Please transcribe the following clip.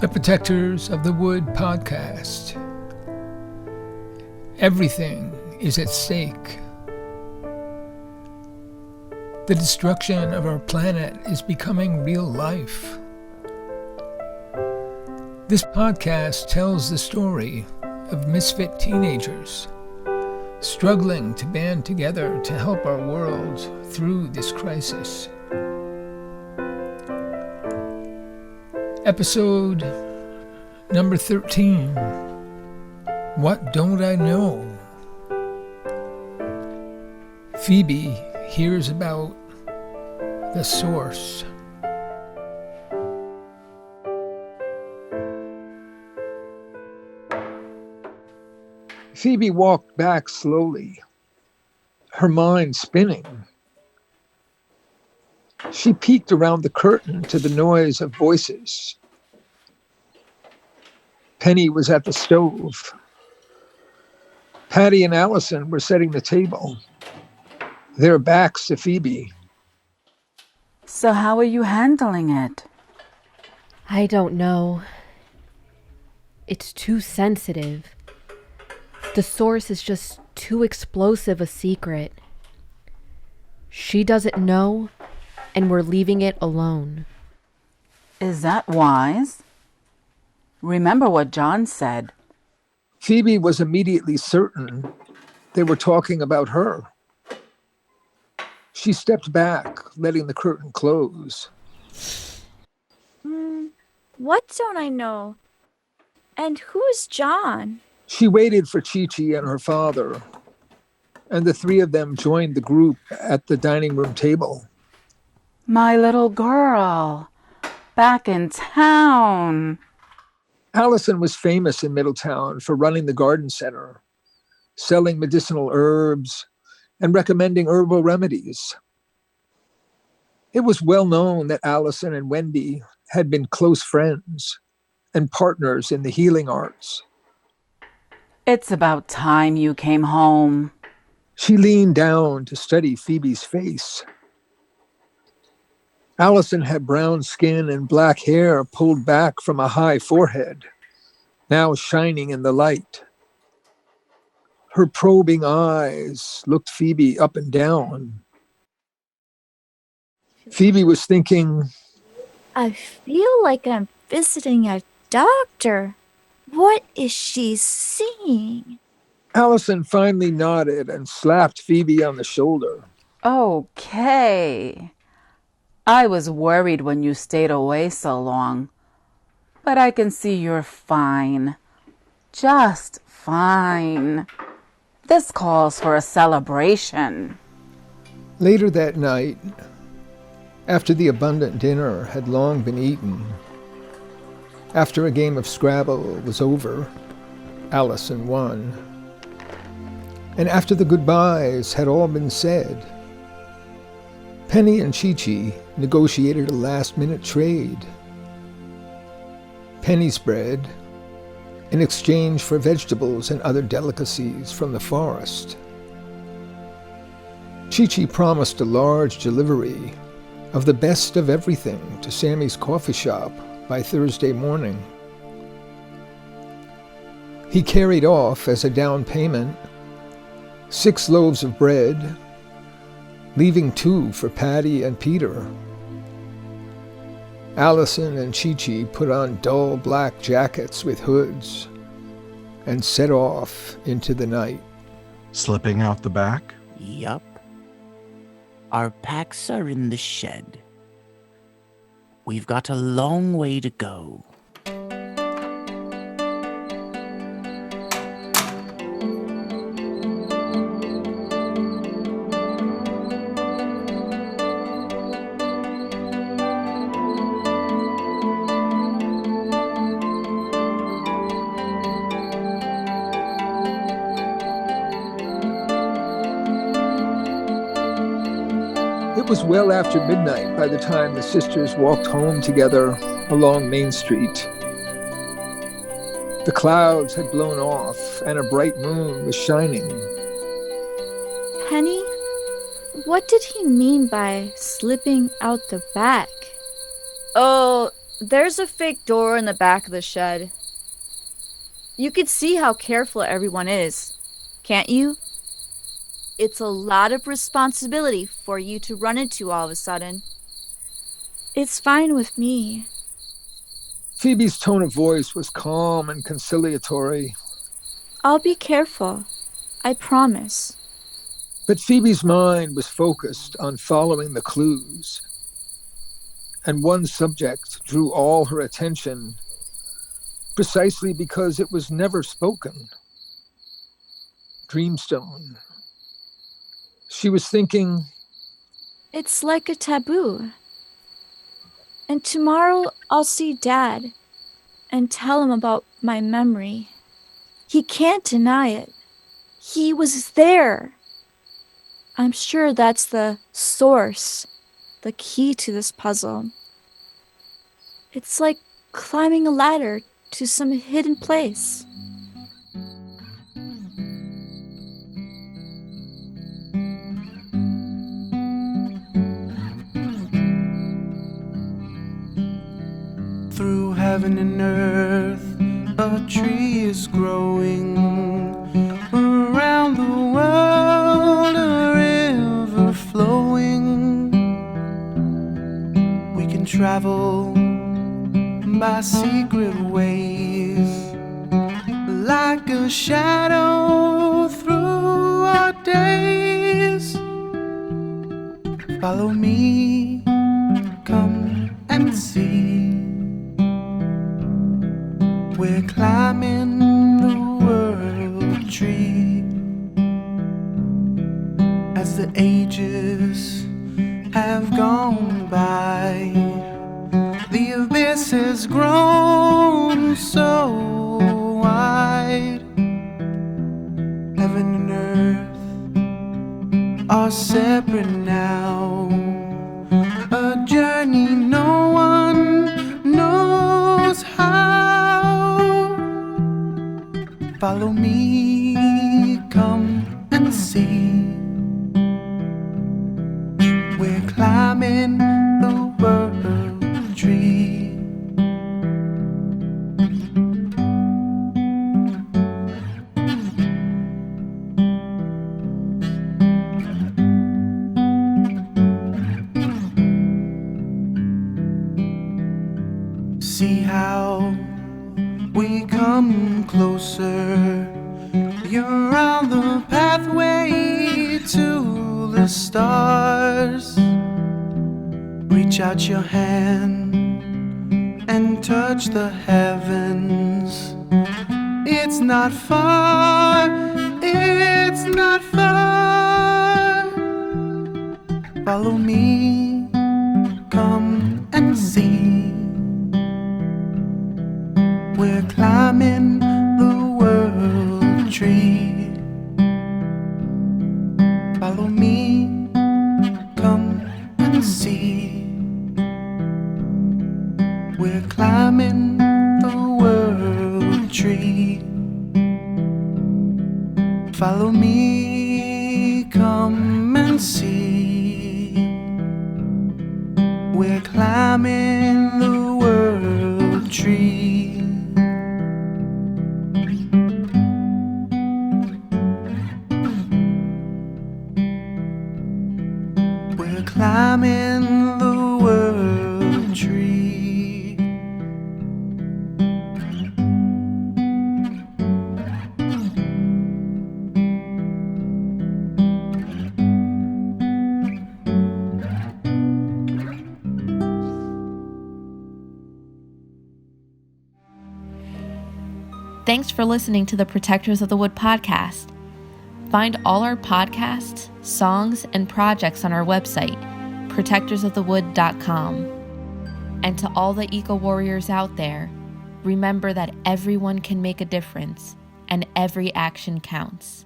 The Protectors of the Wood podcast. Everything is at stake. The destruction of our planet is becoming real life. This podcast tells the story of misfit teenagers struggling to band together to help our world through this crisis. Episode number 13. What Don't I Know? Phoebe hears about the source. Phoebe walked back slowly, her mind spinning. She peeked around the curtain to the noise of voices. Penny was at the stove. Patty and Allison were setting the table, their backs to Phoebe. So how are you handling it? I don't know. It's too sensitive. The source is just too explosive a secret. She doesn't know, and we're leaving it alone. Is that wise? Remember what John said. Phoebe was immediately certain they were talking about her. She stepped back, letting the curtain close. What don't I know? And who's John? She waited for Chi-Chi and her father, and the three of them joined the group at the dining room table. My little girl, back in town. Allison was famous in Middletown for running the garden center, selling medicinal herbs, and recommending herbal remedies. It was well known that Allison and Wendy had been close friends and partners in the healing arts. It's about time you came home. She leaned down to study Phoebe's face. Allison had brown skin and black hair pulled back from a high forehead, now shining in the light. Her probing eyes looked Phoebe up and down. Phoebe was thinking, I feel like I'm visiting a doctor. What is she seeing? Allison finally nodded and slapped Phoebe on the shoulder. Okay. I was worried when you stayed away so long, but I can see you're fine. Just fine. This calls for a celebration. Later that night, after the abundant dinner had long been eaten, after a game of Scrabble was over, Allison won. And after the goodbyes had all been said, Penny and Chi-Chi negotiated a last-minute trade. Penny's bread in exchange for vegetables and other delicacies from the forest. Chi-Chi promised a large delivery of the best of everything to Sammy's coffee shop by Thursday morning. He carried off as a down payment 6 loaves of bread, leaving 2 for Patty and Peter. Allison and Chi-Chi put on dull black jackets with hoods and set off into the night. Slipping out the back? Yup. Our packs are in the shed. We've got a long way to go. It was well after midnight by the time the sisters walked home together along Main Street. The clouds had blown off and a bright moon was shining. Penny, what did he mean by slipping out the back? Oh, There's a fake door in the back of the shed. You can see how careful everyone is, can't you? It's a lot of responsibility for you to run into all of a sudden. It's fine with me. Phoebe's tone of voice was calm and conciliatory. I'll be careful. I promise. But Phoebe's mind was focused on following the clues. And one subject drew all her attention precisely because it was never spoken. Dreamstone. She was thinking, It's like a taboo. And tomorrow I'll see Dad and tell him about my memory. He can't deny it. He was there. I'm sure that's the source, the key to this puzzle. It's like climbing a ladder to some hidden place. Through heaven and earth, a tree is growing. Around the world, a river flowing. We can travel by secret ways, like a shadow through our days. Follow me, come and see. We're climbing the world tree. As the ages have gone by, the abyss has grown so wide. Heaven and earth are separate now, a journey no one knows how. Follow me, come and see. We're climbing the world tree. See how we come closer. You're on the pathway to the stars. Reach out your hand and touch the heavens. It's not far, it's not far. Follow me, come and see. We're climbing the world tree. Follow me, come and see. We're climbing the world tree. Follow me, come and see. We're climbing the world tree. We're climbing the world tree. Thanks for listening to the Protectors of the Wood podcast. Find all our podcasts, songs, and projects on our website, protectorsofthewood.com. And to all the eco-warriors out there, remember that everyone can make a difference and every action counts.